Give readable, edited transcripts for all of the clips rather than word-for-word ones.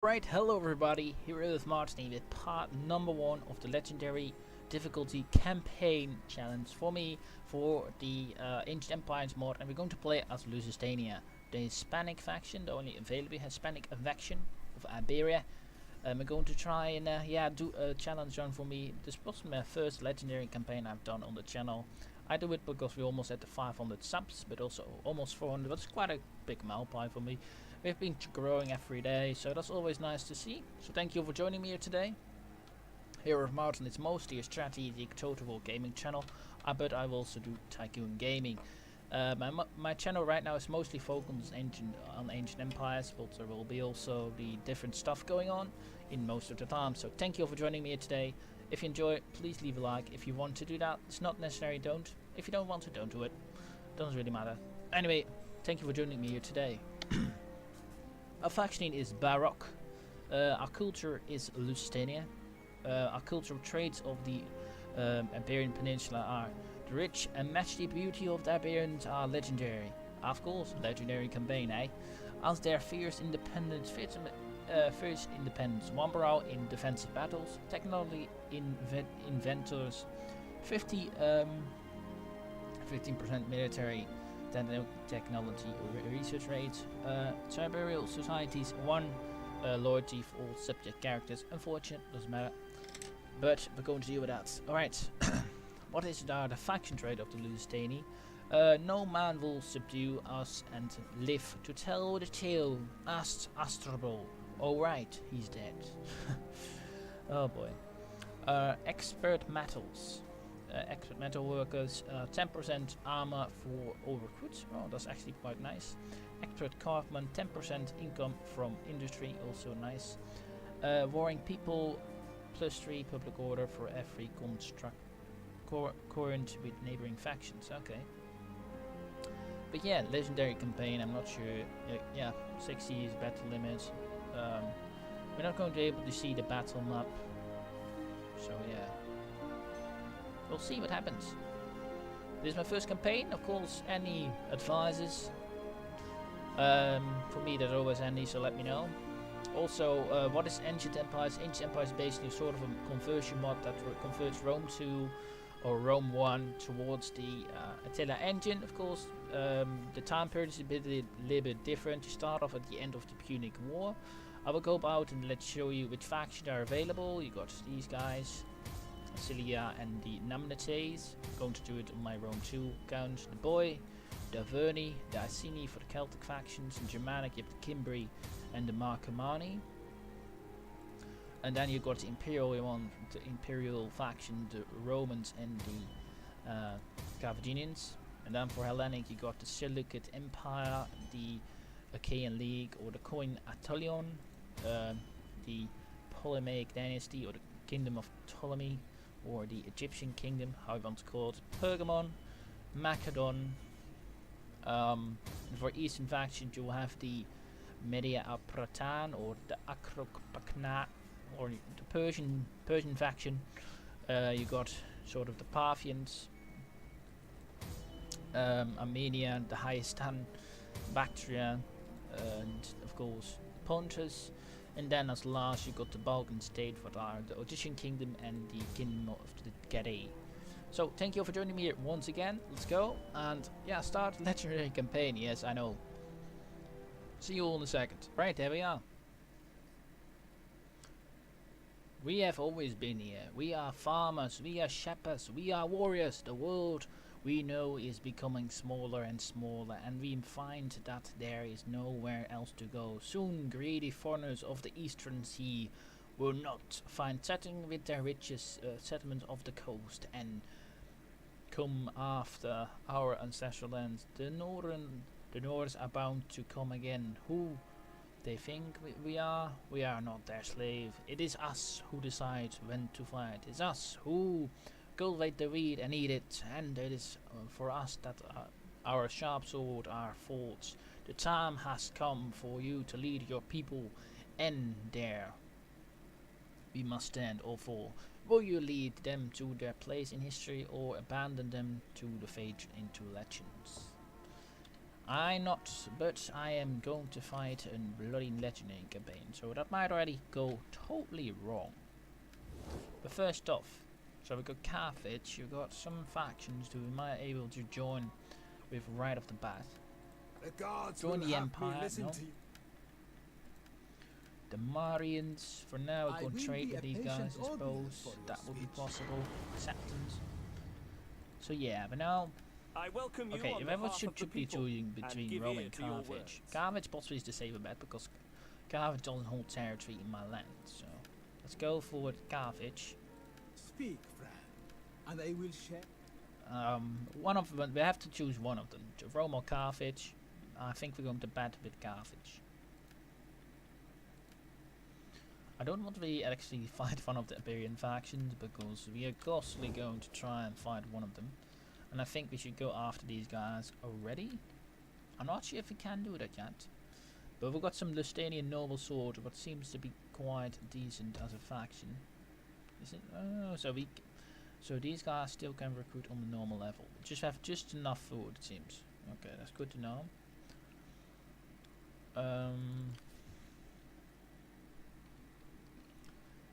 Right, hello everybody, here is Martin with part number 1 of the legendary difficulty campaign challenge for me for the Ancient Empires mod, and we're going to play as Lusitania, the Hispanic faction, the only available Hispanic faction of Iberia. We're going to try and do a challenge run for me. This was my first legendary campaign I've done on the channel. I do it because we're almost at the 500 subs, but also almost 400, but it's quite a big milestone for me. We've been growing every day, so that's always nice to see. So thank you for joining me here today. Here with Martin, it's mostly a strategic total gaming channel, but I will also do Tycoon Gaming. My channel right now is mostly focused on ancient empires, but there will be also the different stuff going on in most of the time. So thank you for joining me here today. If you enjoy, please leave a like. If you want to do that, it's not necessary, don't. If you don't want to, don't do it. Doesn't really matter. Anyway, thank you for joining me here today. Our faction name is Baroque. Our culture is Lusitania. Our cultural traits of the Iberian Peninsula are the rich and matchy beauty of the Iberians are legendary. Of course, legendary campaign, eh? As their fierce independence, Wambarao in defensive battles, technology inventors, 15% military technology research rates, tribal societies, 1 loyalty for all subject characters. Unfortunate, doesn't matter, but we're going to deal with that. Alright, what is the faction trait of the Lusitani? No man will subdue us and live to tell the tale. Astrable. Alright, he's dead. Oh boy. Expert metals. Expert metal workers, 10% armor for all recruits. Oh, that's actually quite nice. Expert craftsman, 10% income from industry, also nice. Warring people, +3 public order for every current with neighboring factions. Okay. But yeah, legendary campaign, I'm not sure. Yeah, 60 is battle limit. We're not going to be able to see the battle map. So yeah. We'll see what happens. This is my first campaign, of course. Any advices? For me, there's always handy, so let me know. Also, what is Ancient Empires? Ancient Empires is basically sort of a conversion mod that converts Rome 2 or Rome 1 towards the Attila engine, of course. The time period is a little bit different. You start off at the end of the Punic War. I will go about and let's show you which factions are available. You got these guys. Cilia and the Namnates. Going to do it on my Rome 2 account. The Boy, the Averni, the Iceni for the Celtic factions. In Germanic you have the Cimbri and the Marcomanni. And then you got the Imperial faction, the Romans and the Carthaginians. And then for Hellenic you got the Seleucid Empire, the Achaean League or the Coin Attalion, the Ptolemaic dynasty or the Kingdom of Ptolemy, or the Egyptian kingdom, how you want to call it, Pergamon, Macedon. For Eastern factions you will have the Media Apratan or the Akrokpakna, or the Persian faction. You got sort of the Parthians, Armenia, the Hayastan, Bactria, and of course Pontus. And then as last you got the Balkan state, what are the Odyssean kingdom and the kingdom of the Gadae. So thank you for joining me here once again. Let's go and yeah, start legendary campaign. Yes, I know. See you all in a second. Right, there we are. We have always been here. We are farmers, we are shepherds, we are warriors. The world we know is becoming smaller and smaller, and we find that there is nowhere else to go. Soon greedy foreigners of the eastern sea will not find setting with their richest settlements of the coast and come after our ancestral lands. The Norths are bound to come again. Who they think we are not their slave. It is us who decide when to fight. It's us who cultivate the wheat and eat it, and it is for us that our sharp sword are forged. The time has come for you to lead your people, and there we must stand or fall. Will you lead them to their place in history or abandon them to the fate into legends? but I am going to fight a bloody legendary campaign, so that might already go totally wrong. But first off, so we got Carthage, you got some factions who we might able to join with right off the bat. The guards Join will the have Empire, me listen no? to you. The Marians, for now we're I going to will trade be with a these patient guys, I audience suppose. for your That would be speech. possible. Acceptance. So yeah, but now, I welcome you okay, on if I behalf should of the be people, choosing and between give Rome ear and to your Carthage. words. Carthage possibly is the safer bet because Carthage doesn't hold territory in my land, so let's go for Carthage. Speak, friend, and I will share. One of them, we have to choose one of them, Rome or Carthage. I think we're going to bet with Carthage. I don't want to be actually fight one of the Iberian factions because we are constantly going to try and fight one of them, and I think we should go after these guys already. I'm not sure if we can do that yet, but we've got some Lusitanian noble sword, what seems to be quite decent as a faction. Is it? Oh, so these guys still can recruit on the normal level. Just have just enough food, it seems. Okay, that's good to know.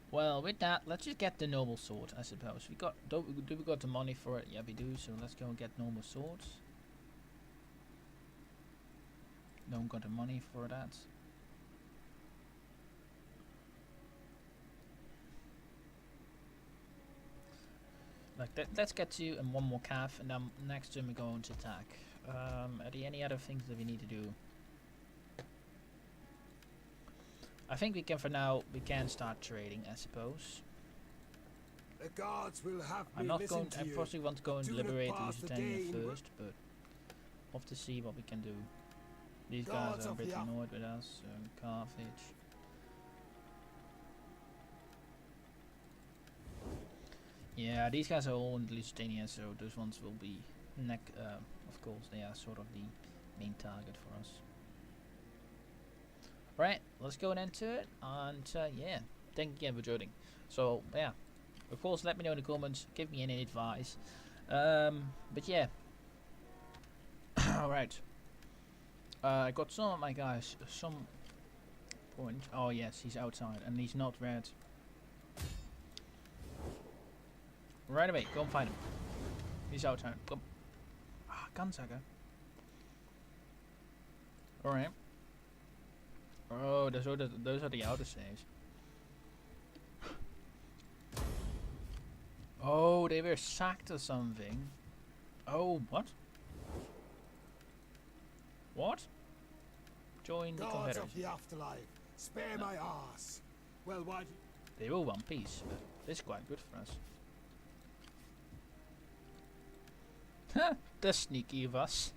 Well, with that, let's just get the noble sword, I suppose. Do we got the money for it? Yeah, we do. So let's go and get normal swords. Don't got the money for that. Like that. Let's get to and one more calf, and then next turn we're going to attack. Are there any other things that we need to do? I think we can, for now, we can start trading, I suppose. The guards will have me I'm not listen going, to I you. possibly want to go and Do not liberate pass the Lusitania day. first, but we'll have to see what we can do. These Guards guys are a of bit the annoyed with us, Carthage. Yeah, these guys are all in Lusitania, so those ones will be of course, they are sort of the main target for us. Right, let's go into it, and yeah, thank you again for joining. So yeah, of course, let me know in the comments, give me any advice. But yeah, alright. I got some of my guys, some point. Oh yes, he's outside, and he's not red. Right away, go and find him. He's outside. Come. Ah, gunsacker. Alright. Oh, those are the autosaves. Oh, they were sacked or something. Oh, what? What? Join the Guards of Confederacy. the afterlife, spare my ass. Well, why? They were one piece, but this is quite good for us. Huh, the sneaky of us.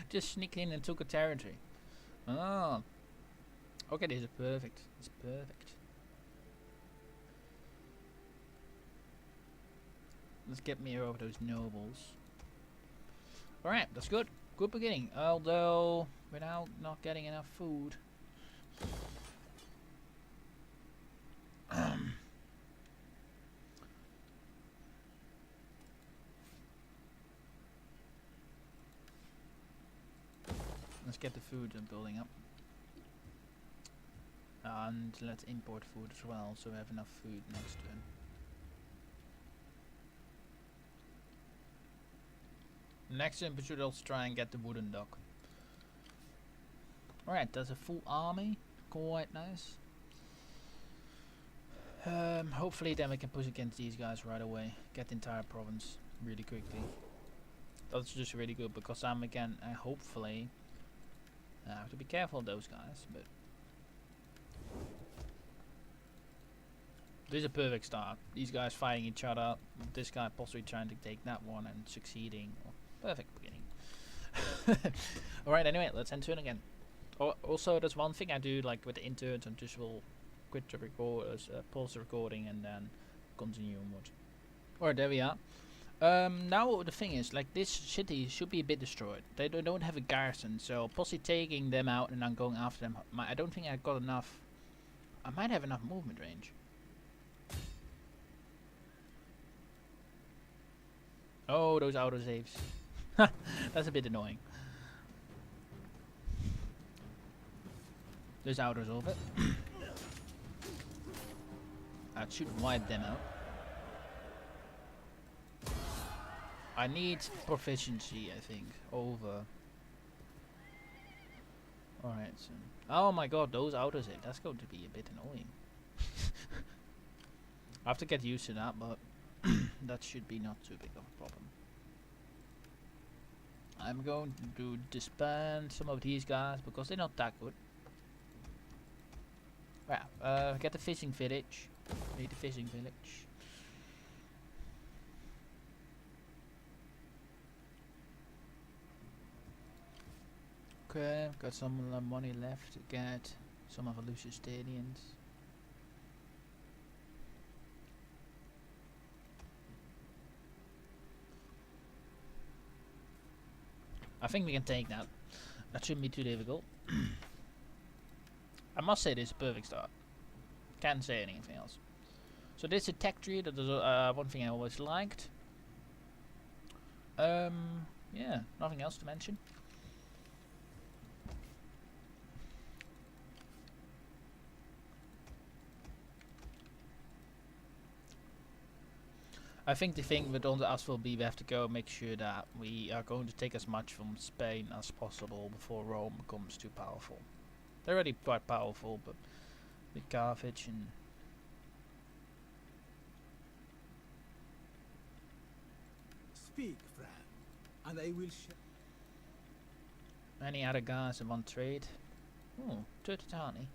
Just sneaked in and took a territory. Oh. Okay, this is perfect. It's perfect. Let's get me over those nobles. Alright, that's good. Good beginning. Although, without not getting enough food. Let's get the food building up. And let's import food as well, so we have enough food next turn. Next turn we should also try and get the wooden dock. Alright, that's a full army. Quite nice. Hopefully then we can push against these guys right away. Get the entire province really quickly. That's just really good because I'm again, hopefully, I have to be careful of those guys, but this is a perfect start. These guys fighting each other, this guy possibly trying to take that one and succeeding. Perfect beginning. Alright, anyway, let's end turn again. Also, there's one thing I do like with the interns, and just will quit the record, pause the recording and then continue onwards. Alright, there we are. Now the thing is, like, this city should be a bit destroyed. They don't have a garrison, so possibly taking them out and then going after them. I don't think I got enough. I might have enough movement range. Oh, those autosaves. That's a bit annoying. There's outers of it. That should wipe them out. I need proficiency, I think, over. Alright, so. Oh my god, those outers hit. That's going to be a bit annoying. I have to get used to that, but that should be not too big of a problem. I'm going to disband some of these guys because they're not that good. Yeah, get the fishing village. Need the fishing village. Okay, got some money left to get some of the Lusitanians. I think we can take that. That shouldn't be too difficult. I must say this is a perfect start. Can't say anything else. So this is a tech tree. That is one thing I always liked. Yeah, nothing else to mention. I think the thing with all the us will be we have to go make sure that we are going to take as much from Spain as possible before Rome becomes too powerful. They're already quite powerful, but with Carthage and Speak, friend, and I will share. any other guys that want trade. Oh, Lusitani.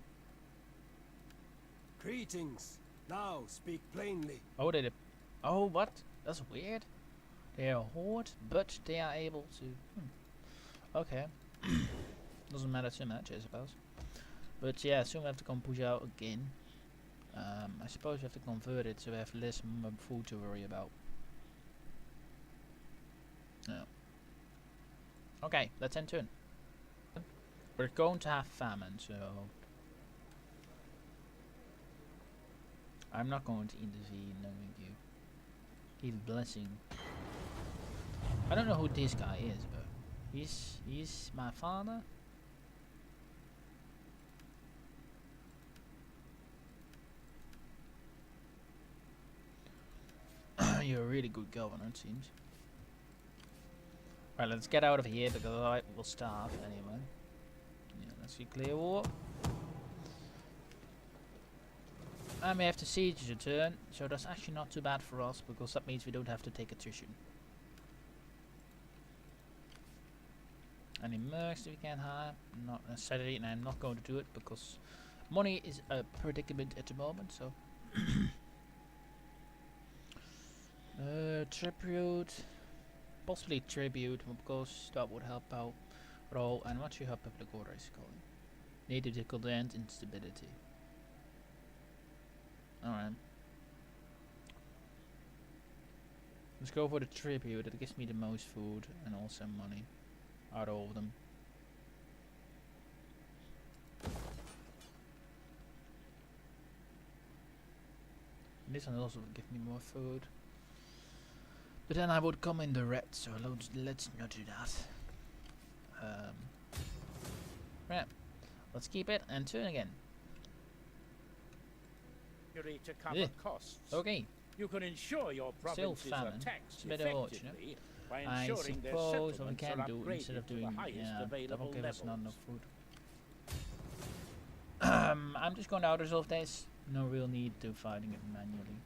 Greetings. Now speak plainly. Oh, they. Oh, what? That's weird. They are a horde, but they are able to. Okay. Doesn't matter too much, I suppose. But yeah, soon we have to come push out again. I suppose we have to convert it so we have less food to worry about. Yeah. Okay, let's end turn. We're going to have famine, so I'm not going to intervene, knowing you. Give blessing. I don't know who this guy is, but he's my father. You're a really good governor, it seems. Right, let's get out of here because I will starve anyway. Yeah, let's see, clear war. And we have to siege a turn, so that's actually not too bad for us because that means we don't have to take attrition. Any mercs that we can hire? Not necessarily, and I'm not going to do it because money is a predicament at the moment, so. Tribute. Possibly tribute, of course, that would help out. Roll, and what should help public order is calling? Native difficulty and instability. Alright. Let's go for the tribute, it gives me the most food and also money out of all of them. This one also will give me more food. But then I would come in the red, so let's not do that. Right. Let's keep it and turn again. To cover costs. Okay. You can ensure your provinces are taxed effectively by I ensuring their suppose what we settlements can are do upgraded instead of to the doing highest that available will give us not levels. enough food. I'm just going to out-resolve this. No real need to fighting it manually.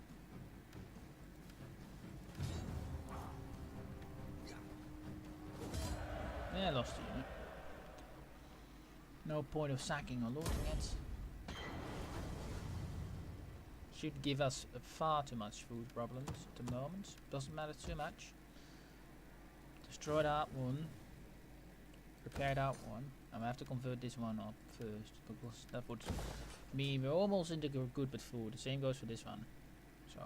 Yeah, lost a unit. No point of sacking or looting it. Should give us far too much food problems at the moment. Doesn't matter too much. Destroy that one. Repair that one. And I have to convert this one up first because that would mean we're almost into good with food. The same goes for this one. So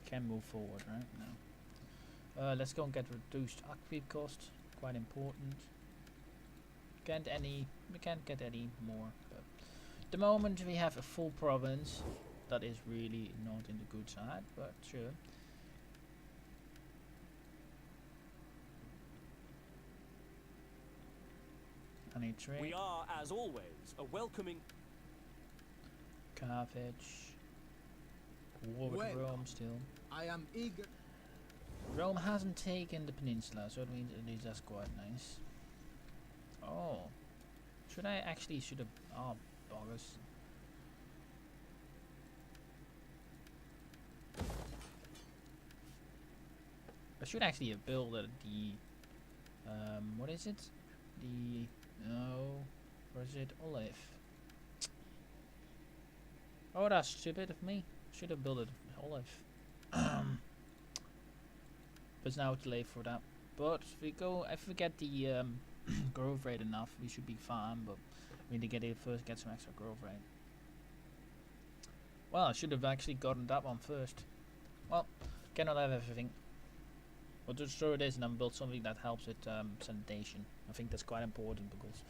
can move forward right now. Let's go and get reduced upkeep cost. Quite important. We can't get any more. But at the moment we have a full province. That is really not in the good side, but sure. Can he trade? We are, as always, a welcoming. Carthage. War with Welcome. Rome still. I am eager. Rome hasn't taken the peninsula, so it means at least that's quite nice. Oh. Should have... Oh, boggers. I should actually have built the... what is it? The... No... Or is it olive? Oh, that's stupid of me. Should have built it olive. But it's now too late for that. But if we get the growth rate enough, we should be fine. But we need to get some extra growth rate. Well, I should have actually gotten that one first. Well, cannot have everything. We'll just throw this and then build something that helps with sanitation. I think that's quite important because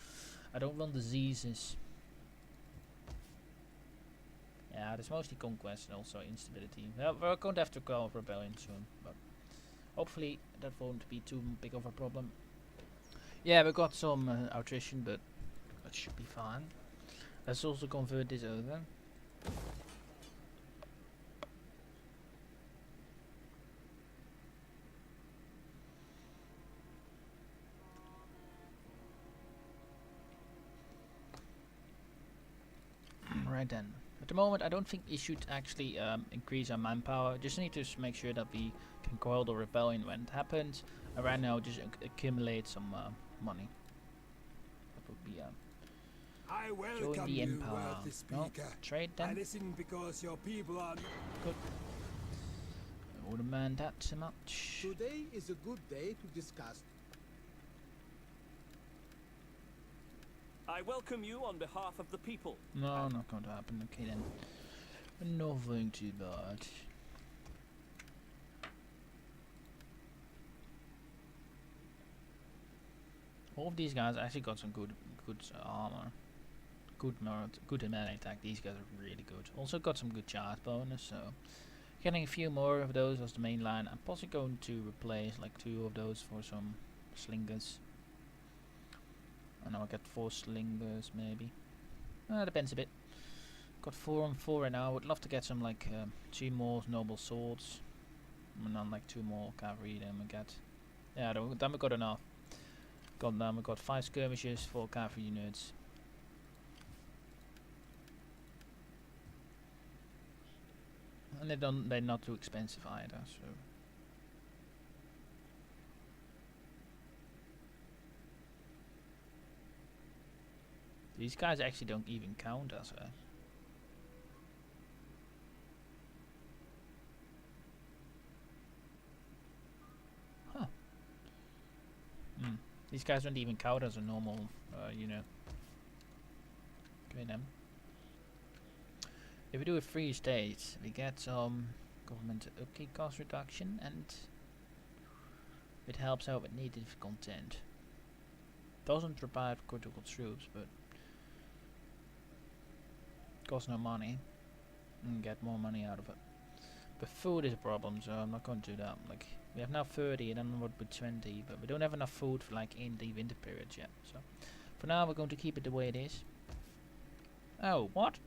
I don't want diseases. Yeah, there's mostly conquest and also instability. We're going to have to call rebellion soon, but hopefully that won't be too big of a problem. Yeah, we got some attrition, but that should be fine. Let's also convert this over. Right then. At the moment, I don't think we should actually increase our manpower. Just need to make sure that we can coil the rebellion when it happens. And right now, just accumulate some money. That would be I join welcome the you, empire. worthy No, speaker. trade I them. listen because your people are... Good. I wouldn't mind that so much. Today is a good day to discuss. I welcome you on behalf of the people. No, not going to happen. Okay then. Nothing too bad. All of these guys actually got some good armor. Good melee attack. These guys are really good. Also got some good charge bonus, so getting a few more of those as the main line. I'm possibly going to replace like 2 of those for some slingers. And I'll get 4 slingers maybe. Depends a bit. Got 4 on 4 right now. I would love to get some like 2 more noble swords. And then like 2 more cavalry. Then we get... Yeah, then we got enough. We got 5 skirmishes, 4 cavalry units. And they're not too expensive either, so... These guys actually don't even count as a... Huh. These guys don't even count as a normal unit. Okay then. If we do a free state, we get some government upkeep cost reduction and it helps out with native content. Doesn't revive critical troops, but costs no money and get more money out of it. But food is a problem, so I'm not going to do that. Like we have now 30 and then what with 20, but we don't have enough food for like in the winter period yet. So for now we're going to keep it the way it is. Oh, what?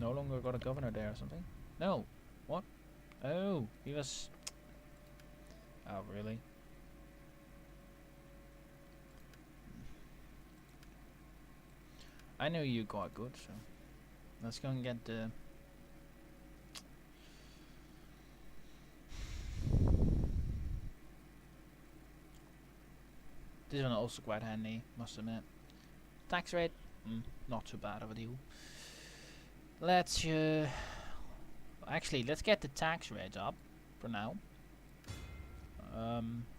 No longer got a governor there or something? No. What? Oh, he was... Oh, really? I know you quite good, so... Let's go and get the... This one also quite handy, must admit. Tax rate? Not too bad of a deal. Let's actually let's get the tax rate up for now.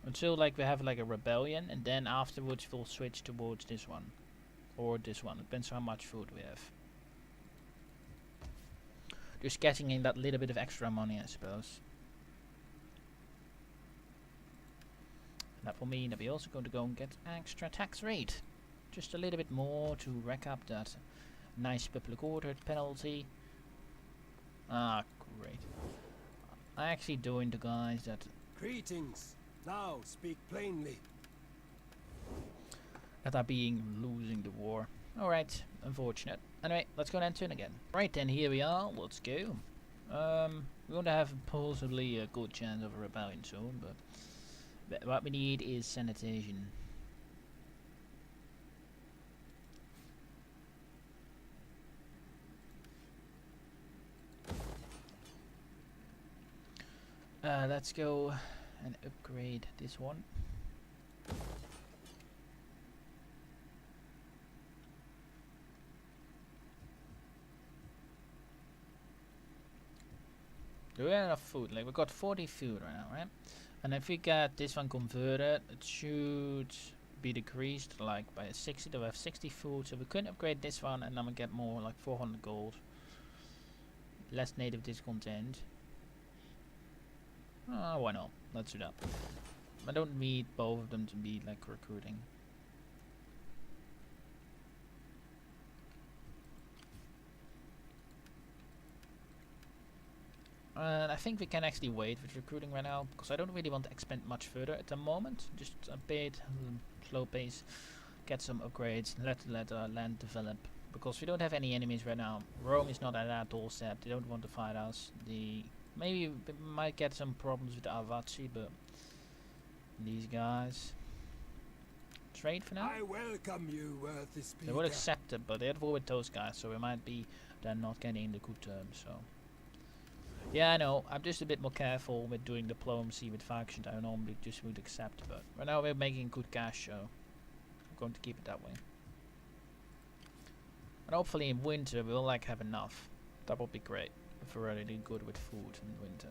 Until like we have like a rebellion, and then afterwards we'll switch towards this one or this one. It depends on how much food we have. Just getting in that little bit of extra money, I suppose. And that will mean that we're also going to go and get extra tax rate. Just a little bit more to rack up that nice public order penalty. Ah, great. I actually joined the guys that Greetings. Now speak plainly. are being losing the war. Alright, unfortunate. Anyway, let's go then turn again. Right then, here we are. Let's go. We're going to have possibly a good chance of a rebellion soon, but what we need is sanitation. Let's go and upgrade this one. Do we have enough food? Like, we got 40 food right now, right? And if we get this one converted, it should be decreased like by 60. We have 60 food, so we could upgrade this one and then we get more, like 400 gold. Less native discontent. Why not? Let's do that. I don't need both of them to be like recruiting. And I think we can actually wait with recruiting right now, because I don't really want to expand much further at the moment. Just a bit slow pace, get some upgrades, let land develop. Because we don't have any enemies right now. Rome is not at our doorstep. They don't want to fight us. Maybe we might get some problems with the Avazzi, but these guys trade for now. I welcome you, worthy speaker. They will accept it, but they're at war with those guys, so we might be then not getting the good terms. So yeah, I know. I'm just a bit more careful with doing diplomacy with factions. I normally just would accept, but right now we're making good cash, so I'm going to keep it that way. And hopefully in winter we'll like have enough. That would be great if we're really good with food in winter.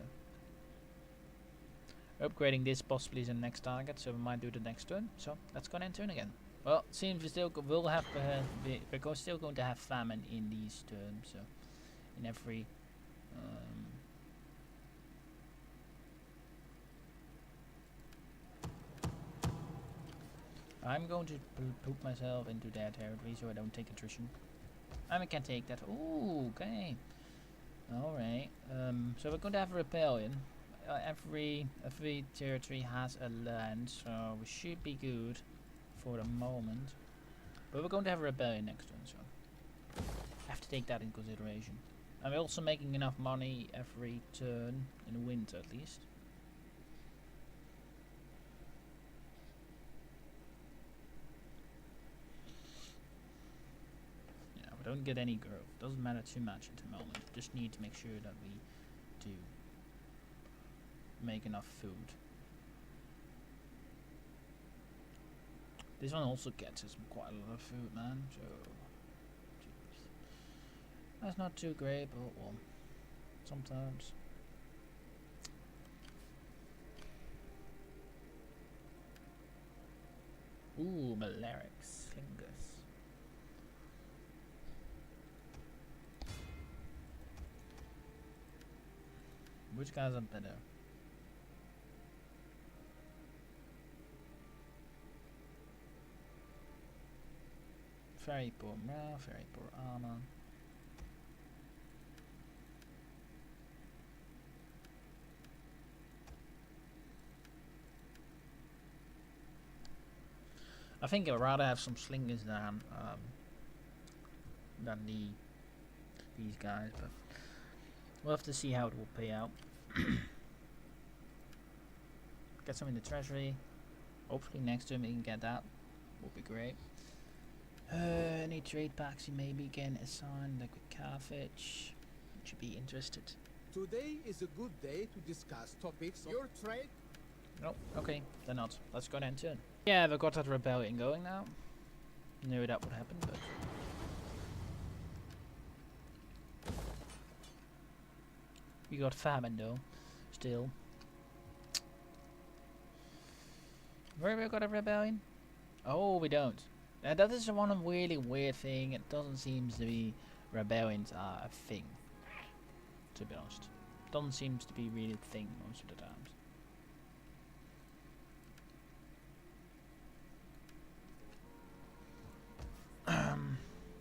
Upgrading this possibly is the next target, so we might do the next turn. So let's go and turn again. Well, seems we still will have we're still going to have famine in these turns. So in every I'm going to put myself into their territory so I don't take attrition. And I can take that. Ooh, okay. Alright. So we're going to have a rebellion. Every territory has a land, so we should be good for the moment. But we're going to have a rebellion next turn, so have to take that in consideration. And we're also making enough money every turn in the winter at least. Yeah, we don't get any growth. Doesn't matter too much at the moment. Just need to make sure that we do make enough food. This one also gets us quite a lot of food, man. So geez. That's not too great, but well, sometimes. Ooh, Malaric Slingus. Which guys are better? Very poor morale, very poor armor. I think I'd rather have some slingers than these guys, but we'll have to see how it will pay out. Get some in the treasury. Hopefully next time we can get that. Will be great. Any trade packs you maybe can assign, like with Carthage. Should be interested. Today is a good day to discuss topics of your trade. No, okay, they're not. Let's go then turn. Yeah, we've got that rebellion going now. Knew that would happen, but we got famine though, still. Where we got a rebellion? Oh, we don't. That is one really weird thing. It doesn't seem to be rebellions are a thing. To be honest, doesn't seem to be really a thing most of the times.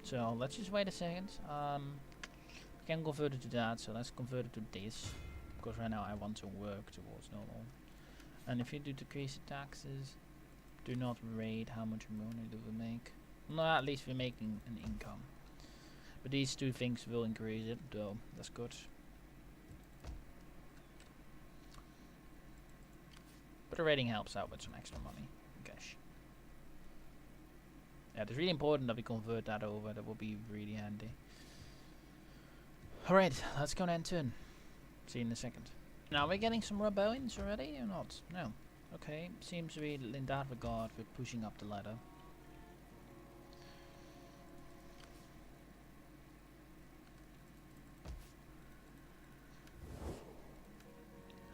So let's just wait a second. We can convert it to that, so let's convert it to this. because right now I want to work towards normal. And if you do decrease the taxes, do not rate how much money do we make. No, at least we're making an income. But these two things will increase it, though. That's good. But the rating helps out with some extra money. Cash. Yeah, it's really important that we convert that over. That will be really handy. Alright, let's go and turn. See you in a second. Now we're getting some rebellions already or not? No. Okay, seems to be in that regard we're pushing up the ladder.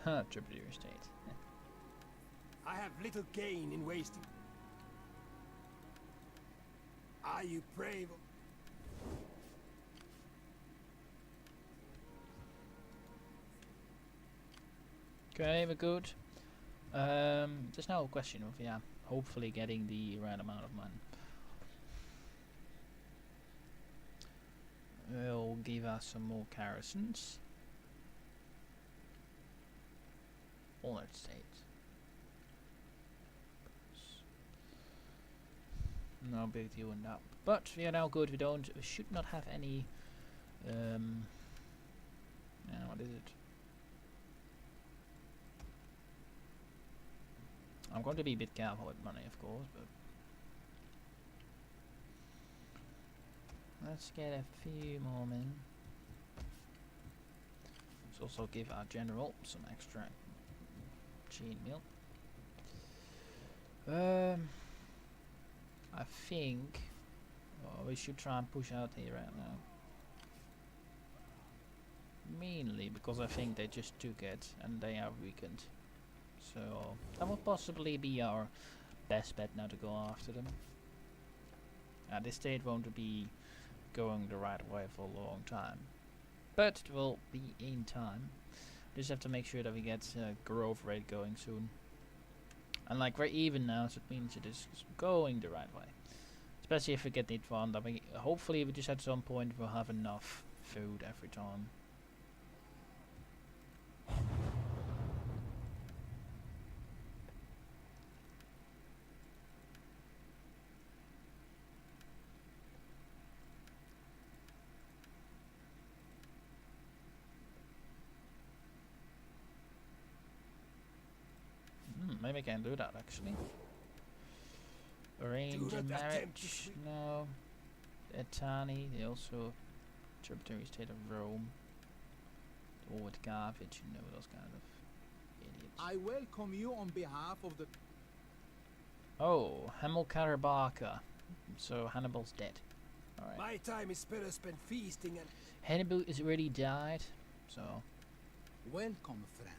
Huh, tributary state. I have little gain in wasting. Are you brave? Okay, we're good. There's now a question of, yeah, hopefully getting the right amount of money. Will give us some more garrisons. Honored state. No big deal in that. But we are now good. We should not have any. Yeah, what is it? I'm going to be a bit careful with money, of course, but let's get a few more men. Let's also give our general some extra chain meal. I think we should try and push out here right now. Mainly because I think they just took it and they are weakened. So that will possibly be our best bet now to go after them. This state won't be going the right way for a long time, but it will be in time. Just have to make sure that we get growth rate going soon. And like we're even now, so it means it is going the right way. Especially if we get the advantage. I mean, hopefully we just at some point we'll have enough food every time. Maybe I can do that actually. Arrange a marriage. No. Lusitani, they also tributary state of Rome. Or with Carthage, you know, those kind of idiots. I welcome you on behalf of the... Oh, Hamilcar. So Hannibal's dead. Alright. My time is better spent feasting and... Hannibal is already died, so... Welcome, friend.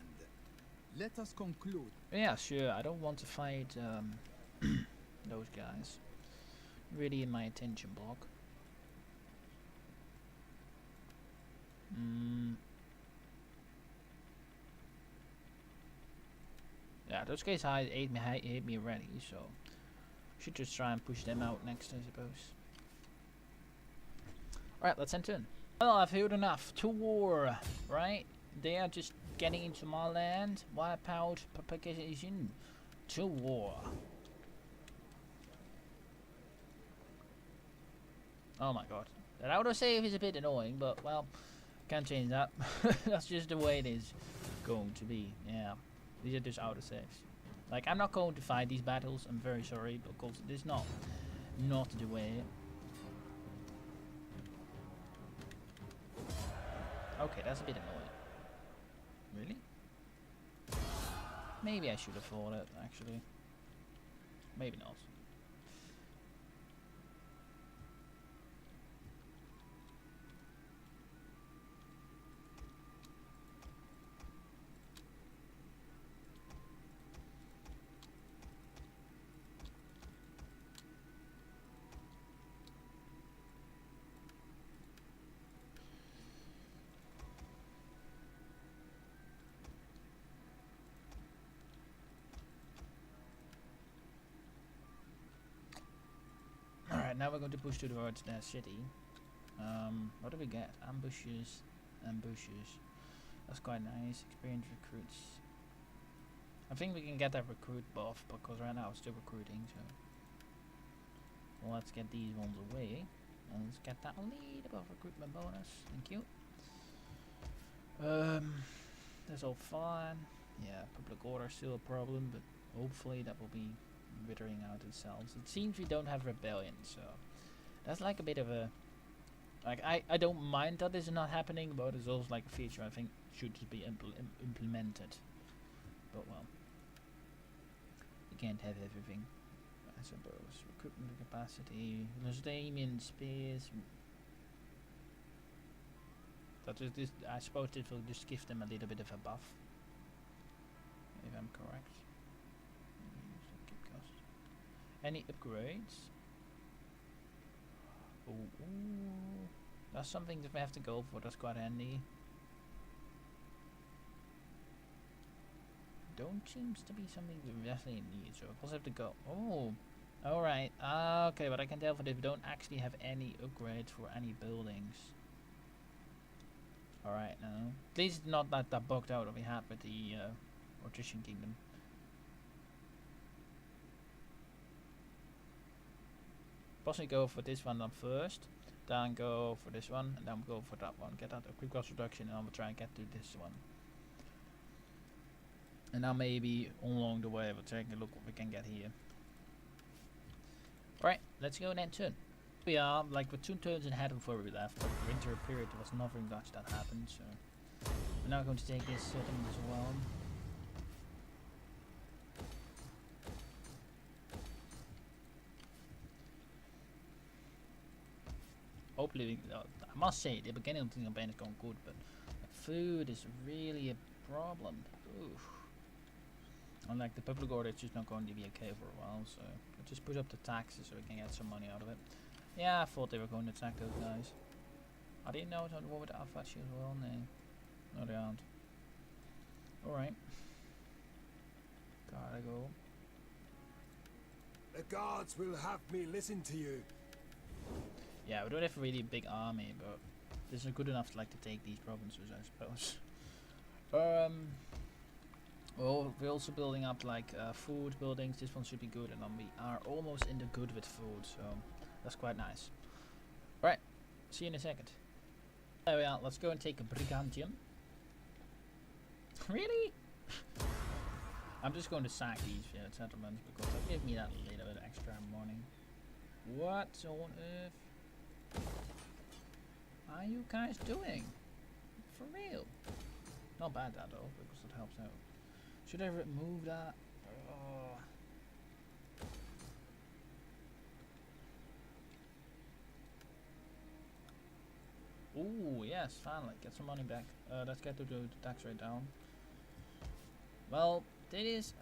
Let us conclude. Yeah, sure. I don't want to fight those guys. Really in my attention block. Yeah, those guys hate me already, so should just try and push them out next, I suppose. Alright, let's enter in. Well, I've heard enough. To war, right? They are just getting into my land. Wipe out propagation. To war. Oh my god. That autosave is a bit annoying, but well, can't change that. That's just the way it is going to be. Yeah. These are just autosaves. Like, I'm not going to fight these battles. I'm very sorry, because this is not the way. Okay, that's a bit annoying. Really? Maybe I should have fought it, actually. Maybe not. Alright, now we're going to push towards their city. What do we get? Ambushes. That's quite nice. Experienced recruits. I think we can get that recruit buff because right now I'm still recruiting. So let's get these ones away. And let's get that lead above recruitment bonus. Thank you. That's all fine. Yeah, public order still a problem, but hopefully that will be withering out itself. It seems we don't have rebellion, so that's like a bit of a like I don't mind that this is not happening, but it's also like a feature I think should just be implemented. But well, you can't have everything, I suppose. Recruitment capacity, Lusitani spears. That is this. I suppose this will just give them a little bit of a buff, if I'm correct. Any upgrades? Ooh, that's something that we have to go for. That's quite handy. Don't seems to be something we definitely need, so we'll have to go. Oh, alright. Okay, but I can tell that we don't actually have any upgrades for any buildings. Alright, now. At least not that bugged out that we had with the Ortician Kingdom. Possibly go for this one first, then go for this one, and then go for that one. Get that a quick cost reduction, and I'll try and get to this one. And now maybe along the way we'll take a look what we can get here. Alright, let's go then turn. We are like with 2 turns ahead before we left. But the winter period there was nothing much that happened, so we're now going to take this settlement as well. Hopefully, I must say the beginning of the campaign is going good, but food is really a problem. Oof. Unlike the public order, it's just not going to be okay for a while, so let's just push up the taxes so we can get some money out of it. Yeah, I thought they were going to attack those guys. I didn't know it on the war with Alphachi as well, no. No, they aren't. Alright. Gotta go. The guards will have me listen to you. Yeah, we don't have a really big army, but this is good enough to like to take these provinces, I suppose. Well, we're also building up like food buildings. This one should be good, and then we are almost in the good with food, so that's quite nice. Right, see you in a second. There we are. Let's go and take a Brigantium. Really? I'm just going to sack these settlements because they'll give me that little bit extra money. What on earth are you guys doing? For real? Not bad that though, because it helps out. Should I remove that? Ooh, yes, finally, get some money back. Let's get to the tax rate down. Well, it is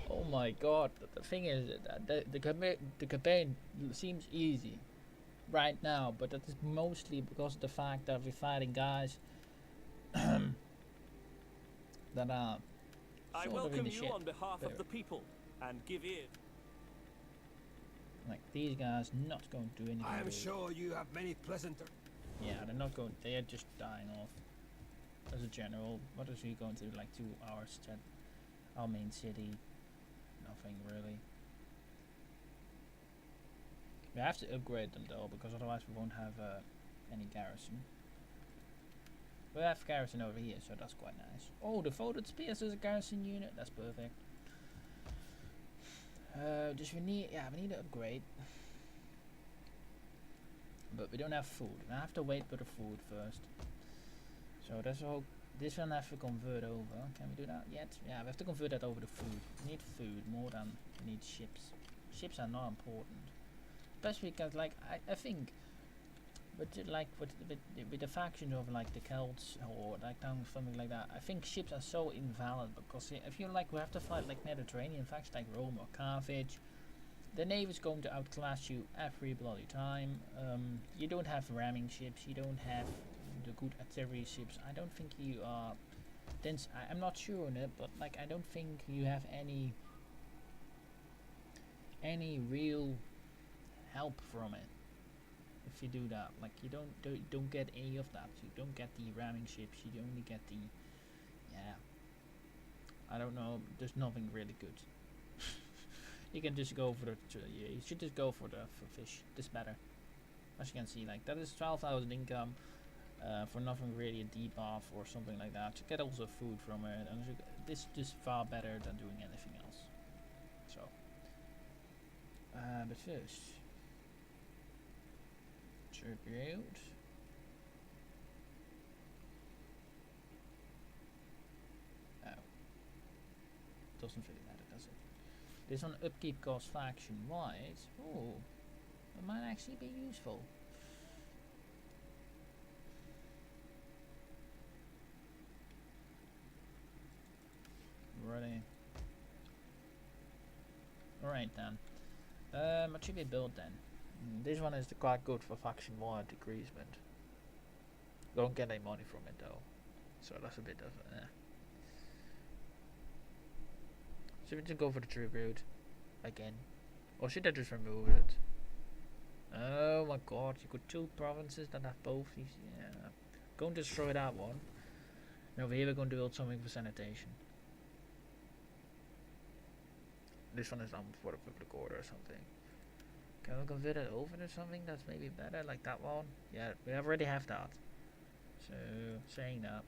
oh my god, the thing is that the campaign seems easy right now, but that is mostly because of the fact that we're fighting guys that are I welcome you on behalf of the people and give ear. Like these guys not going to do anything. I am sure you have many pleasanter. Yeah, they're not going. They are just dying off. As a general, what is he going to do? Like 2 hours at our main city? Nothing really. We have to upgrade them though, because otherwise we won't have any garrison. We have garrison over here, so that's quite nice. Oh, the Folded Spears is a garrison unit. That's perfect. Just we need to upgrade, but we don't have food. I have to wait for the food first. So that's all. This one I have to convert over. Can we do that yet? Yeah, we have to convert that over to food. We need food more than we need ships. Ships are not important, especially because like I think, but like with the factions of like the Celts or like something like that, I think ships are so invalid because if you like we have to fight like Mediterranean factions like Rome or Carthage, the navy is going to outclass you every bloody time. You don't have ramming ships. You don't have the good artillery ships. I don't think you are. I'm not sure on it, but like I don't think you have any real help from it. if you do that. Like you don't get any of that. You don't get the ramming ships. You only get the I don't know. There's nothing really good. You can just go for the you should just go for the fish. This better. As you can see, like that is 12,000 income for nothing really a debuff or something like that. You get also food from it, and this is just far better than doing anything else. So, but first, tribute. Oh, doesn't really matter, does it? This one upkeep cost faction wise. Oh, it might actually be useful. Ready. Alright then. What should we build then? This one is quite good for faction 1 decreasement. Don't get any money from it though. So that's a bit of Should we just go for the tribute again? Or should I just remove it? Oh my god, you got 2 provinces that have both these. Yeah. Go and destroy that one. And over here we're going to build something for sanitation. This one is done for the public order or something. Can we convert it over to something that's maybe better, like that one? Yeah, we already have that. So, saying that,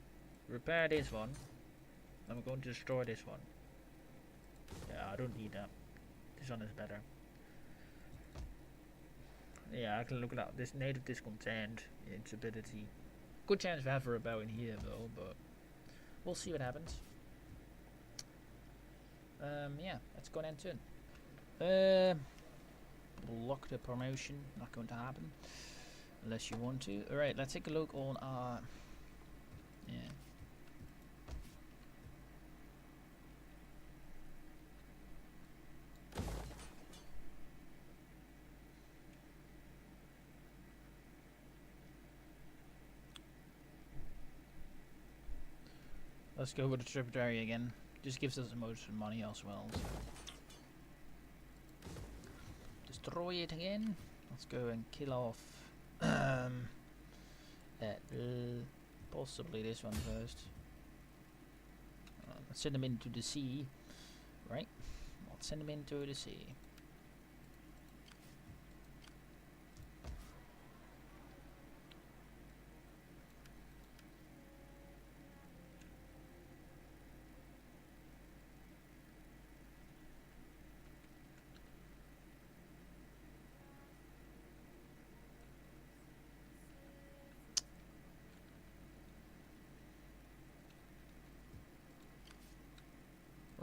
repair this one. And we're going to destroy this one. Yeah, I don't need that. This one is better. Yeah, I can look it up. This native discontent, its ability. Good chance we have a rebel in here though, but we'll see what happens. Yeah, let's go and turn. Block the promotion, not going to happen. Unless you want to. Alright, let's take a look on our... Yeah. Let's go with the tributary again. Just gives us the most money as well. So. Destroy it again. Let's go and kill off possibly this one first. Let's send them into the sea. Right? Let's send them into the sea.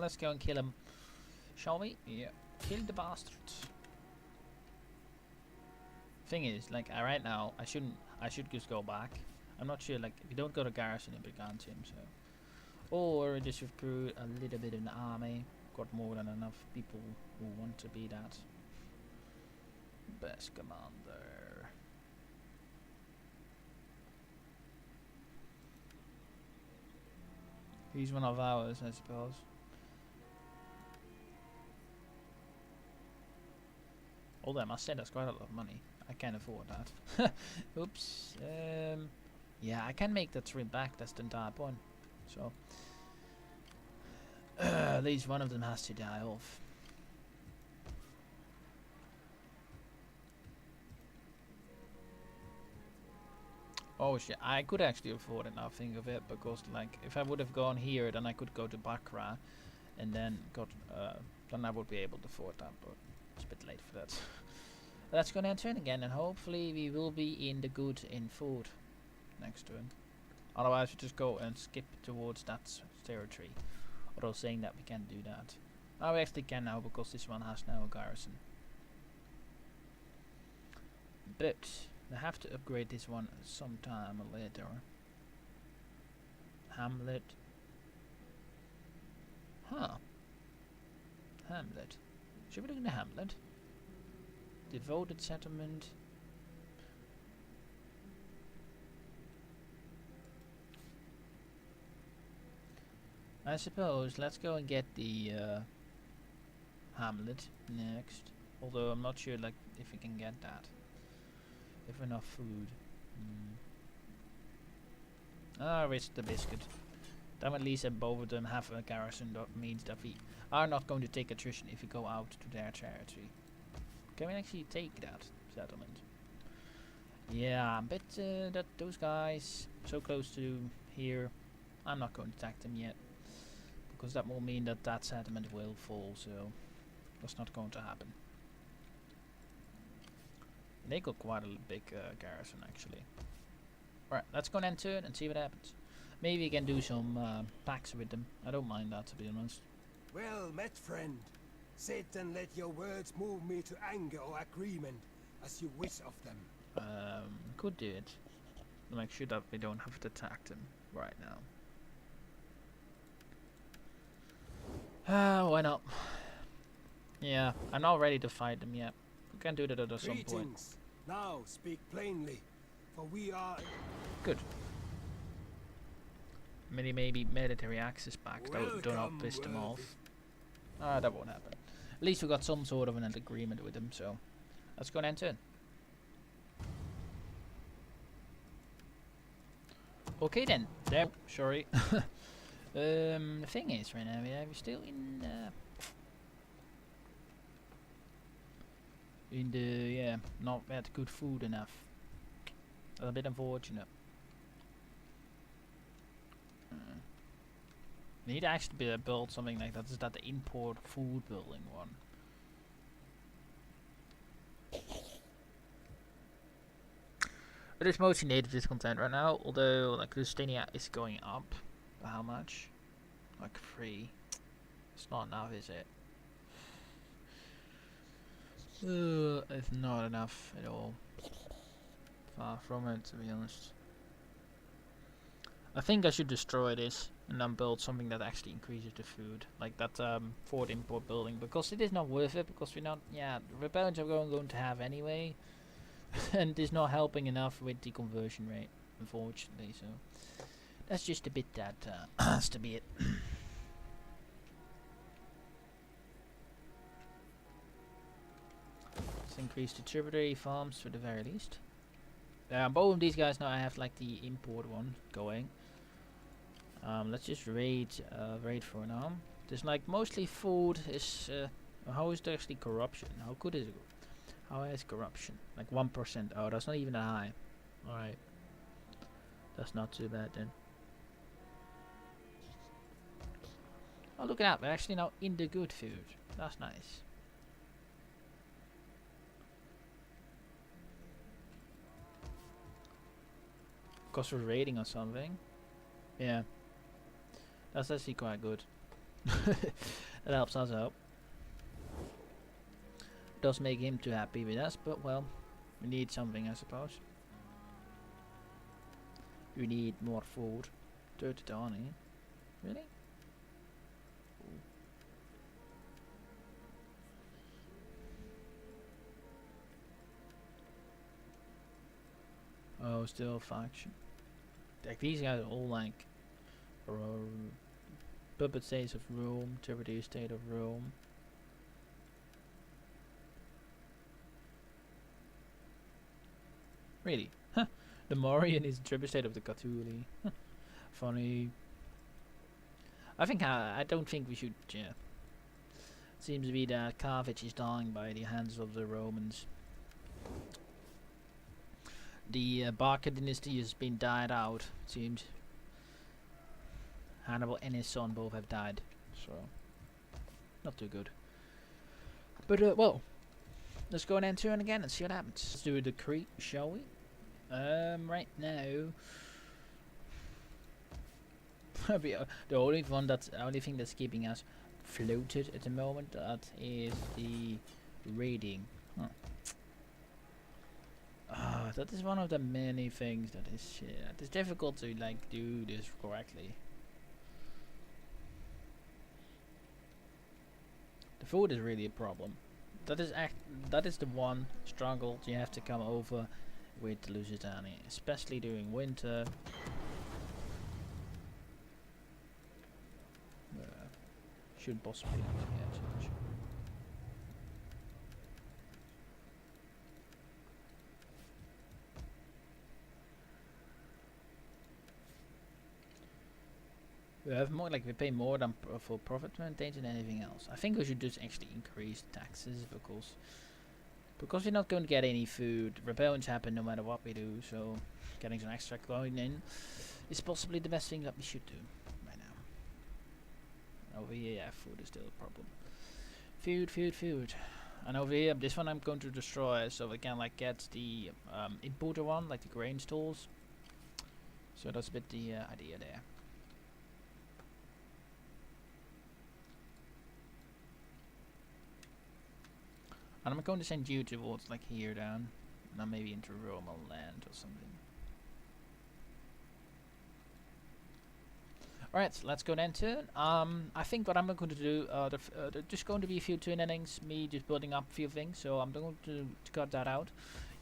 Let's go and kill him, shall we? Yeah. Kill the bastard. Thing is, like right now, I should just go back. I'm not sure. Like, if you don't go to garrison in Brigantium, so, or just recruit a little bit of an army. Got more than enough people who want to be that best commander. He's one of ours, I suppose. Although I must say that's quite a lot of money. I can't afford that. Oops. Yeah, I can make that trip back. That's the entire point. So at least one of them has to die off. Oh shit! I could actually afford it now. Think of it, because like if I would have gone here, then I could go to Bakra, and then then I would be able to afford that. But it's a bit late for that. Let's go and turn again, and hopefully we will be in the good in food next turn. Otherwise, we just go and skip towards that territory. Although saying that we can't do that. Oh, we actually can now, because this one has now a garrison. But I have to upgrade this one sometime later. Hamlet. Huh. Hamlet. Should we do the Hamlet? Devoted settlement. I suppose let's go and get the Hamlet next. Although I'm not sure like if we can get that. If enough food. Ah, risk the biscuit. Then at least both of them have a garrison. That means that we are not going to take attrition if we go out to their territory. Can we actually take that settlement? Yeah, but that those guys so close to here, I'm not going to attack them yet, because that will mean that that settlement will fall. So that's not going to happen. They got quite a big garrison actually. Right, let's go and turn and see what happens. Maybe we can do some packs with them. I don't mind that, to be honest. Well met, friend. Sit and let your words move me to anger or agreement, as you wish of them. Could do it. Make sure that we don't have to attack them right now. Why not? Yeah, I'm not ready to fight them yet. We can do that at some point. Now speak plainly, for we are... Good. Maybe military access back. Do not piss them off. That won't happen. At least we got some sort of an agreement with them, so let's go and enter. Okay then. There. Sorry. The thing is, right now we're still in the not that good food enough. A bit unfortunate. We need to actually build something like that. Is that the import food building one? But it's mostly native discontent right now, although like Lusitania is going up. But how much? Like 3. It's not enough, is it? It's not enough at all. Far from it, to be honest. I think I should destroy this and then build something that actually increases the food, like that Fort import building, because it is not worth it, because we're not, the rebellions are going to have anyway, and it's not helping enough with the conversion rate, unfortunately, so that's just a bit that has to be it. Let's increase the tributary farms for the very least. Both of these guys now I have like the import one going. Let's just raid for now. There's like mostly food. Is how is there actually corruption? How good is it? How high is corruption? Like 1%. Oh, that's not even that high. All right, that's not too bad then. Oh, look at that! We're actually now in the good food. That's nice. Because we're raiding or something. Yeah. That's actually quite good. That helps us out. Does make him too happy with us, but well, we need something, I suppose. We need more food. 30 Donny. Really? Oh, still faction. Like these guys are all like puppet states of Rome, tributary state of Rome. Really? Huh. The Mauryan is the tributary state of the Catuli. Huh. Funny. I think I don't think we should. Yeah. Seems to be that Carthage is dying by the hands of the Romans. The Barca dynasty has been died out, it seems. Hannibal and his son both have died, so not too good. But well, let's go and turn again and see what happens. Let's do a decree, shall we? Right now, the only thing that's keeping us floated at the moment, that is the raiding. Huh. That is one of the many things that is it's difficult to like do this correctly. The food is really a problem. That is the one struggle you have to come over with the Lusitani, especially during winter. Should possibly change. We have more, like we pay more than for profit maintained than anything else. I think we should just actually increase taxes because we're not going to get any food. Rebellions happen no matter what we do, so getting some extra coin in is possibly the best thing that we should do right now. Over here, yeah, food is still a problem. Food. And over here, this one I'm going to destroy, so we can like get the importer one, like the grain stores. So that's a bit the idea there. And I'm going to send you towards like here down, now maybe into Roman land or something. Alright, so let's go then to it. I think what I'm going to do, there's just going to be a few twin endings, me just building up a few things, so I'm going to cut that out.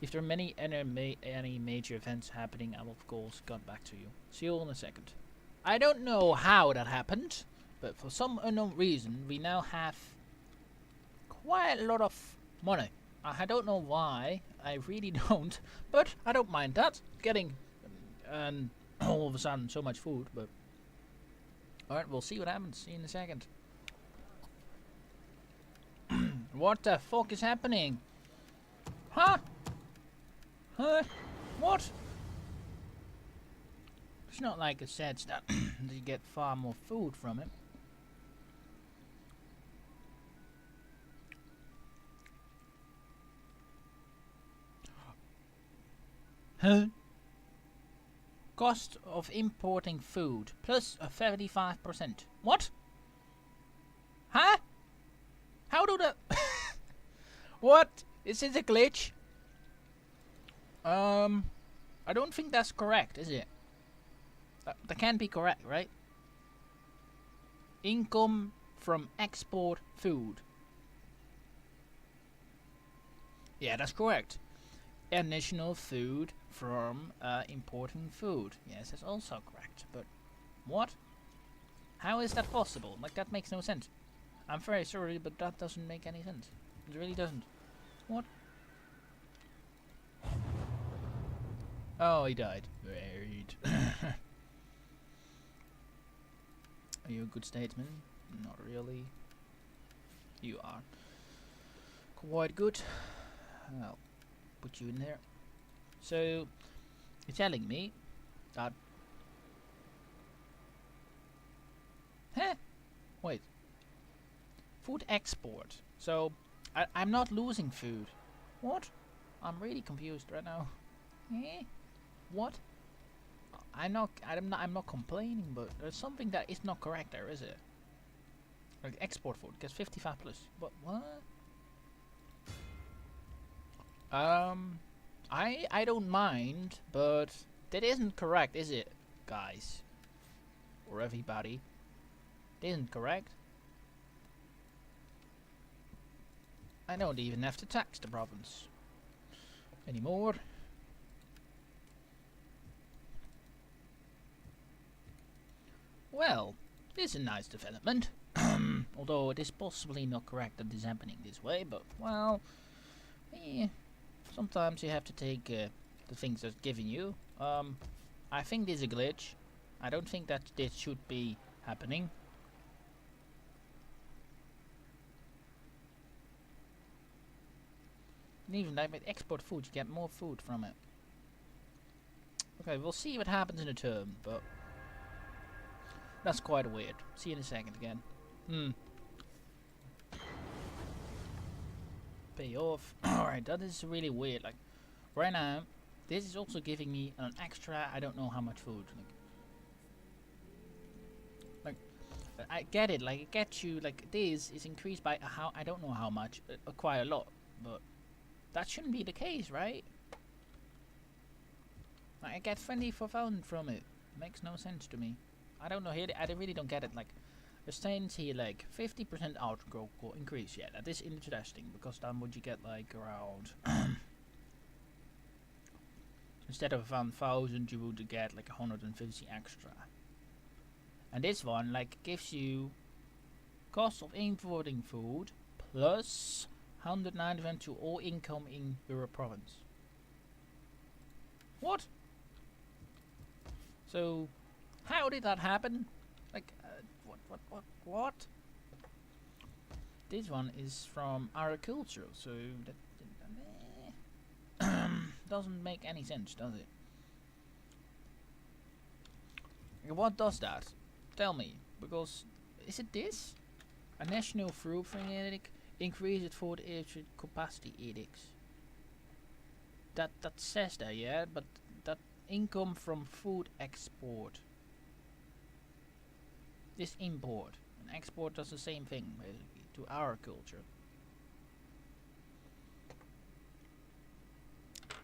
If there are any major events happening, I will of course get back to you. See you all in a second. I don't know how that happened, but for some unknown reason, we now have quite a lot of money. I don't know why, I really don't, but I don't mind that. Getting all of a sudden so much food, but alright, we'll see what happens. See you in a second. What the fuck is happening? Huh? Huh? What? It's not like it says that you get far more food from it. Huh? Cost of importing food plus a 35%. What? Huh? How do the... What? Is it a glitch? I don't think that's correct, is it? That can't be correct, right? Income from export food. Yeah, that's correct. Additional food from importing food. Yes, that's also correct. But what? How is that possible? Like, that makes no sense. I'm very sorry, but that doesn't make any sense. It really doesn't. What? Oh, he died. Right. Are you a good statesman? Not really. You are. Quite good. I'll put you in there. So, you're telling me that... Huh? Wait. Food export. So, I'm not losing food. What? I'm really confused right now. Eh? What? I'm not complaining, but there's something that is not correct there, is it? Like export food gets 55 plus. But what? I don't mind, but that isn't correct, is it, guys? Or everybody? It isn't correct. I don't even have to tax the province anymore. Well, this is a nice development. Although it is possibly not correct that this is happening this way, but well, sometimes you have to take the things that's given you. I think this is a glitch. I don't think that this should be happening. And even like with export food, you get more food from it. Okay, we'll see what happens in a term, but that's quite weird. See you in a second again. Pay off. Alright, that is really weird. Like, right now, this is also giving me an extra, I don't know how much food. Like I get it. Like, it gets you, like, this is increased by how, I don't know how much, quite a lot. But that shouldn't be the case, right? Like, I get 24,000 from it. Makes no sense to me. I don't know, here I really don't get it. Like, it stands here like 50% outgo increase. Yeah, that is interesting, because then would you get like around instead of 1,000 you would get like 150 extra. And this one like gives you cost of importing food plus 190 to all income in your province. What? So how did that happen? Like, What? This one is from agriculture, so that doesn't make any sense, does it? What does that? Tell me, because is it this? A national fruit edict increased food capacity edicts. That says that, yeah, but that income from food export. This import and export does the same thing basically to our culture.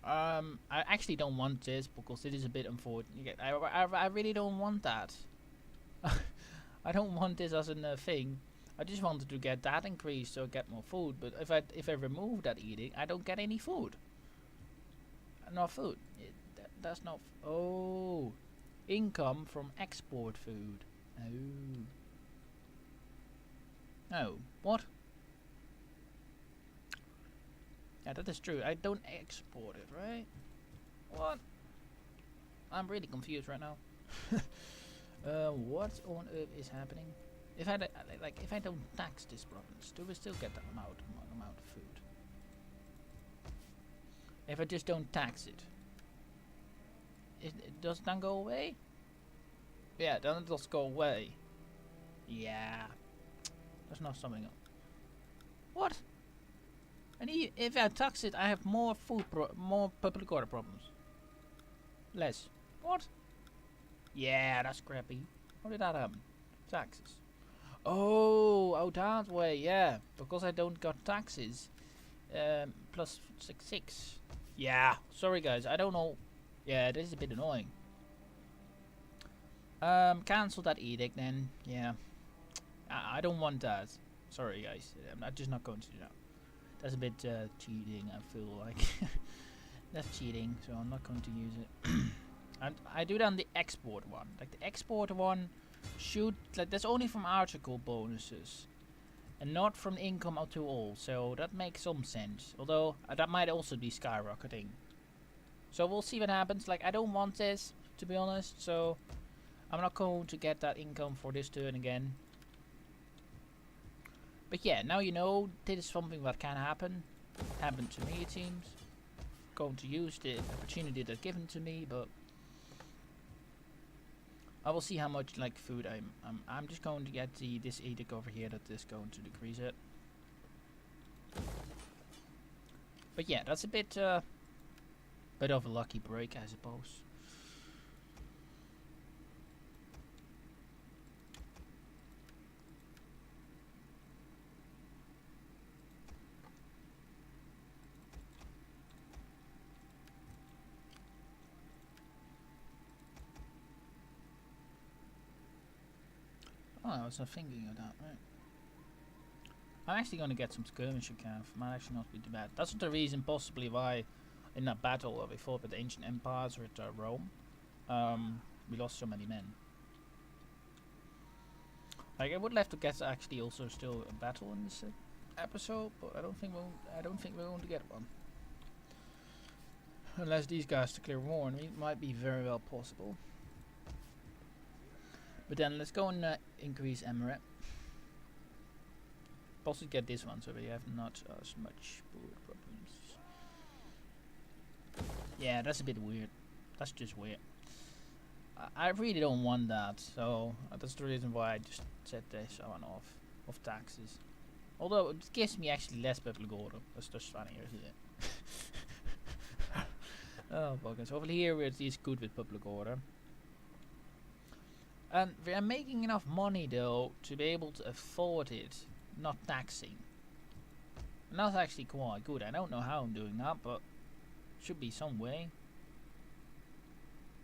I actually don't want this because it is a bit unfortunate. I really don't want that. I don't want this as a thing. I just wanted to get that increased so I get more food. But if I remove that edict, I don't get any food. No food. That's not. Oh, income from export food. Oh. No. What? Yeah, that is true. I don't export it, right? What? I'm really confused right now. What on earth is happening? If I if I don't tax this province, do we still get that amount of food? If I just don't tax it, does it then go away? Yeah, then it does go away. Yeah, that's not something else. What? And if I tax it, I have more more public order problems. Less. What? Yeah, that's crappy. How did that happen? Taxes. Oh, that way, yeah. Because I don't got taxes. Plus 6. Yeah, sorry guys, I don't know. Yeah, this is a bit annoying. Cancel that edict then. Yeah. I don't want that. Sorry guys, I'm just not going to do that. That's a bit cheating, I feel like. That's cheating, so I'm not going to use it. And I do that on the export one. Like the export one should, like, that's only from article bonuses and not from income out to all, so that makes some sense. Although that might also be skyrocketing. So we'll see what happens. Like, I don't want this, to be honest, so I'm not going to get that income for this turn again. But yeah, now you know this is something that can happen. Happened to me, it seems. Going to use the opportunity that's given to me, but I will see how much like food I'm just going to get this edict over here that is going to decrease it. But yeah, that's a bit of a lucky break, I suppose. Oh, I was thinking of that, right? I'm actually going to get some skirmisher calf. Might actually not be too bad. That's the reason possibly why in that battle we fought with the ancient empires with Rome, we lost so many men. Like, I would love to get actually also still a battle in this episode, but I don't think we're going to get one. Unless these guys declare war, and it might be very well possible. But then let's go and increase emirate. Also get this one, so we have not as much food problems. Yeah, that's a bit weird. That's just weird. I really don't want that, so that's the reason why I just set this on off of taxes. Although it gives me actually less public order. That's just funny, isn't it? Oh, okay. So over here it is good with public order. And we are making enough money though to be able to afford it, not taxing. And that's actually quite good. I don't know how I'm doing that, but should be some way.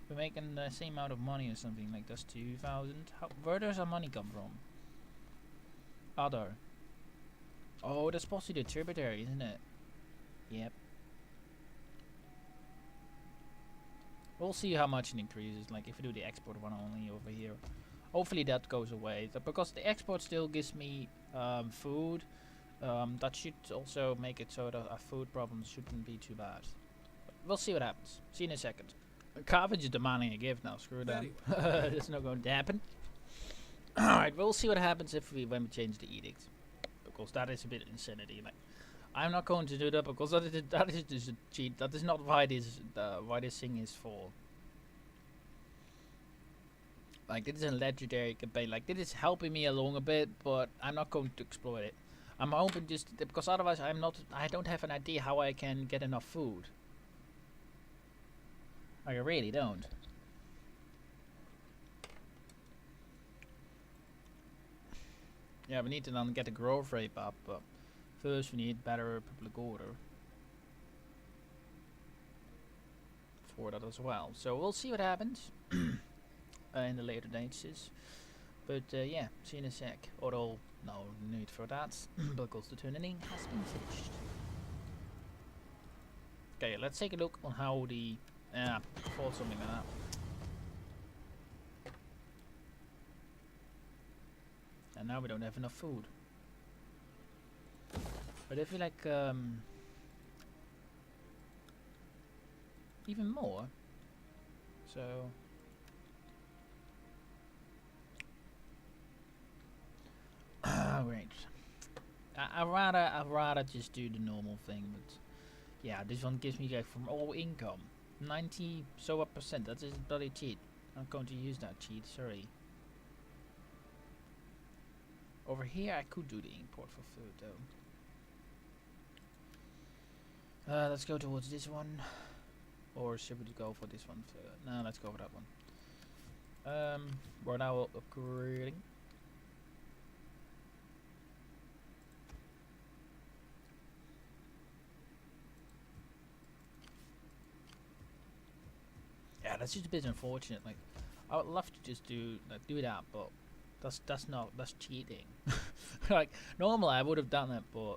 We're making the same amount of money or something, like that's 2,000. Where does our money come from? Other. Oh, that's possibly the tributary, isn't it? Yep. We'll see how much it increases, like if we do the export one only over here. Hopefully that goes away, because the export still gives me food. That should also make it so that our food problems shouldn't be too bad. But we'll see what happens. See you in a second. Carthage is demanding a gift now, screw that. That's not going to happen. Alright, we'll see what happens when we change the edict. Because that is a bit insanity. Like, I'm not going to do that because that is just a cheat. That is not why this thing is for. Like, this is a legendary campaign. Like, this is helping me along a bit, but I'm not going to exploit it. I'm hoping just because otherwise I don't have an idea how I can get enough food. Like, I really don't. Yeah, we need to then get the growth rate up, but first we need better public order for that as well. So we'll see what happens in the later dates. But yeah, see you in a sec. Although, no need for that, because the turning has been finished. Okay, let's take a look on how the... or something like that. And now we don't have enough food. But if we like even more, so great. I'd rather just do the normal thing, but yeah, this one gives me like from all income 90 so what percent. That is bloody cheat. I'm not going to use that cheat. Sorry. Over here I could do the import for food though. Let's go towards this one. Or should we go for this one? No, let's go for that one. We're now upgrading. Yeah, that's just a bit unfortunate. Like, I would love to just do that, but that's cheating. Like, normally I would have done it, but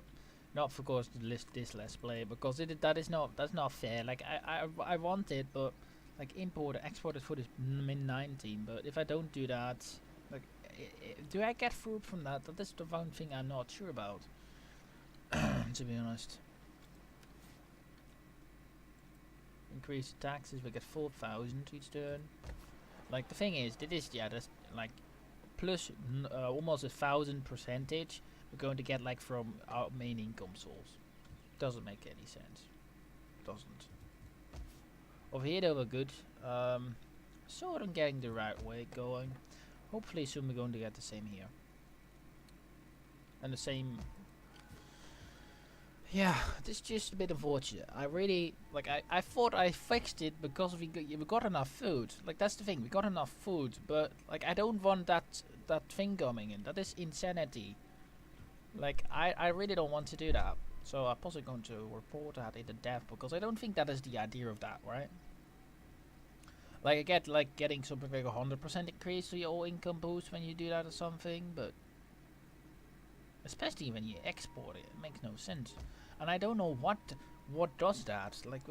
not for course this let's play, because that's not fair. Like, I want it, but like export it for this min 19. But if I don't do that, like, do I get food from that? That is the one thing I'm not sure about. To be honest. Increase the taxes, we get 4,000 each turn. Like, the thing is, that's like plus almost 1,000% we're going to get like from our main income source. Doesn't make any sense. Doesn't. Over here though we're good. Sort of getting the right way going. Hopefully soon we're going to get the same here. And the same. Yeah, this is just a bit unfortunate. I really, like, I thought I fixed it because we got enough food. Like, that's the thing, we got enough food, but like, I don't want that thing coming in. That is insanity. Like, I really don't want to do that. So I'm possibly going to report that in the dev, because I don't think that is the idea of that, right? Like, I get like getting something like 100% increase to your income boost when you do that or something, but especially when you export it, it makes no sense. And I don't know what does that. Like,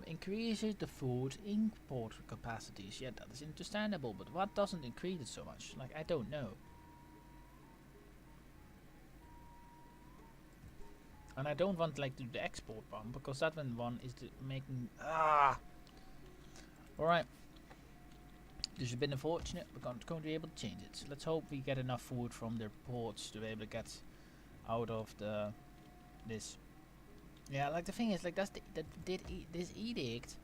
increases the food import capacities. Yeah, that is understandable, but what doesn't increase it so much? Like, I don't know. And I don't want like the export one, because that one is making Alright. This has been unfortunate. We're going to be able to change it. So let's hope we get enough food from their ports to be able to get out of this. Yeah, like, the thing is, like, this edict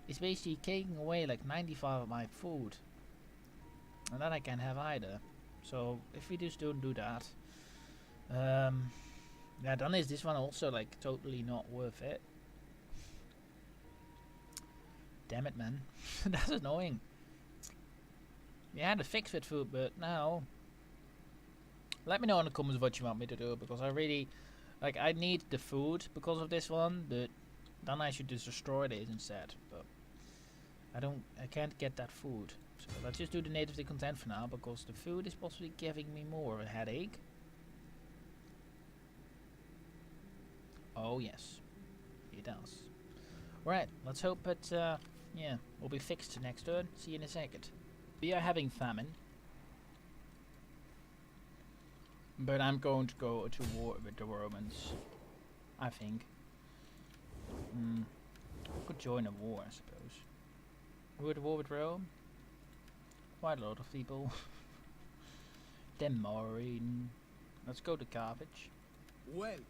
is basically taking away like 95 of my food, and that I can't have either. So if we just don't do that, yeah, then is this one also like totally not worth it. Damn it, man. That's annoying. We had a fix with food, but now let me know in the comments what you want me to do, because I really, like, I need the food because of this one, but then I should just destroy this instead. But I can't get that food, so let's just do the natively content for now, because the food is possibly giving me more of a headache. Oh yes, it does. Right, let's hope that yeah, will be fixed next turn. See you in a second. We are having famine, but I'm going to go to war with the Romans, I think. Could join a war, I suppose. Go to war with Rome? Quite a lot of people. them Maureen. Let's go to Carthage. Welcome.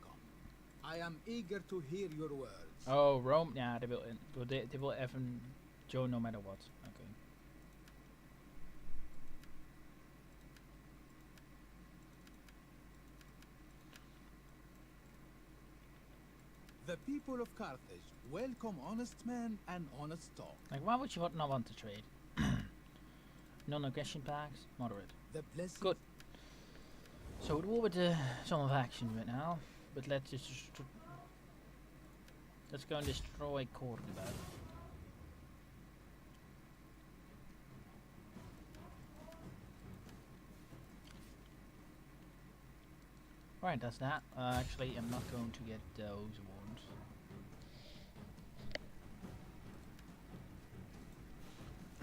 I am eager to hear your words. Oh, Rome. Yeah, they will even join no matter what. Okay. The people of Carthage welcome honest men and honest talk. Like, why would you not want to trade? Non-aggression packs, moderate. The blessing. Good. So we're with the zone of action right now, but let's just let's go and destroy Cordoba. Right, that's that. Actually, I'm not going to get those ones.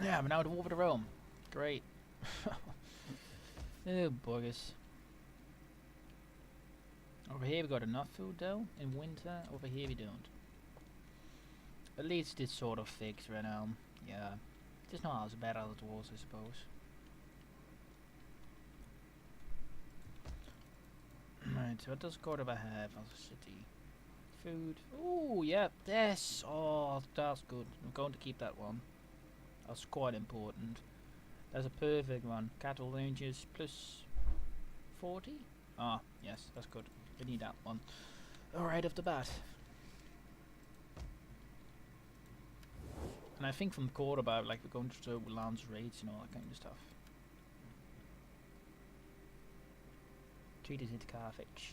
Yeah, I'm now at war with Rome. Great. Oh, buggers. Over here we got enough food though, in winter. Over here we don't. At least it's sort of fixed right now. Yeah. It's not as bad as it was, I suppose. Right, so what does Cordoba have as a city? Food. Ooh, yeah, yes. Oh, that's good. I'm going to keep that one. That's quite important. That's a perfect one. Cattle ranges plus 40? Ah, yes, that's good. We need that one. Alright, off the bat. And I think from Cordoba, like, we're going to do lance raids and all that kind of stuff. Treated at Carthage.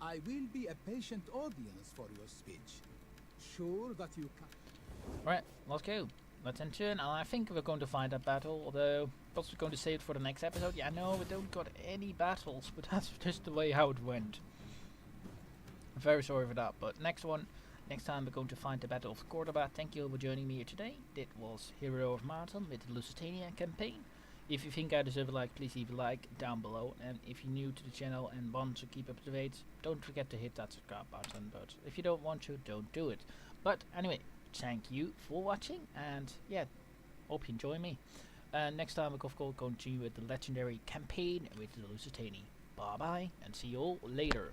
I will be a patient audience for your speech. Sure that you can. Right, let's go. Let's enter, and I think we're going to find that battle, although possibly going to save it for the next episode. Yeah, no, we don't got any battles, but that's just the way how it went. I'm very sorry for that, but next time we're going to find the Battle of Cordoba. Thank you all for joining me here today. That was Hero of Martin with the Lusitania campaign. If you think I deserve a like, please leave a like down below. And if you're new to the channel and want to keep up to date, don't forget to hit that subscribe button. But if you don't want to, don't do it. But anyway, thank you for watching, and yeah, hope you enjoy me. And next time we'll continue with the legendary campaign with the Lusitani. Bye bye, and see you all later.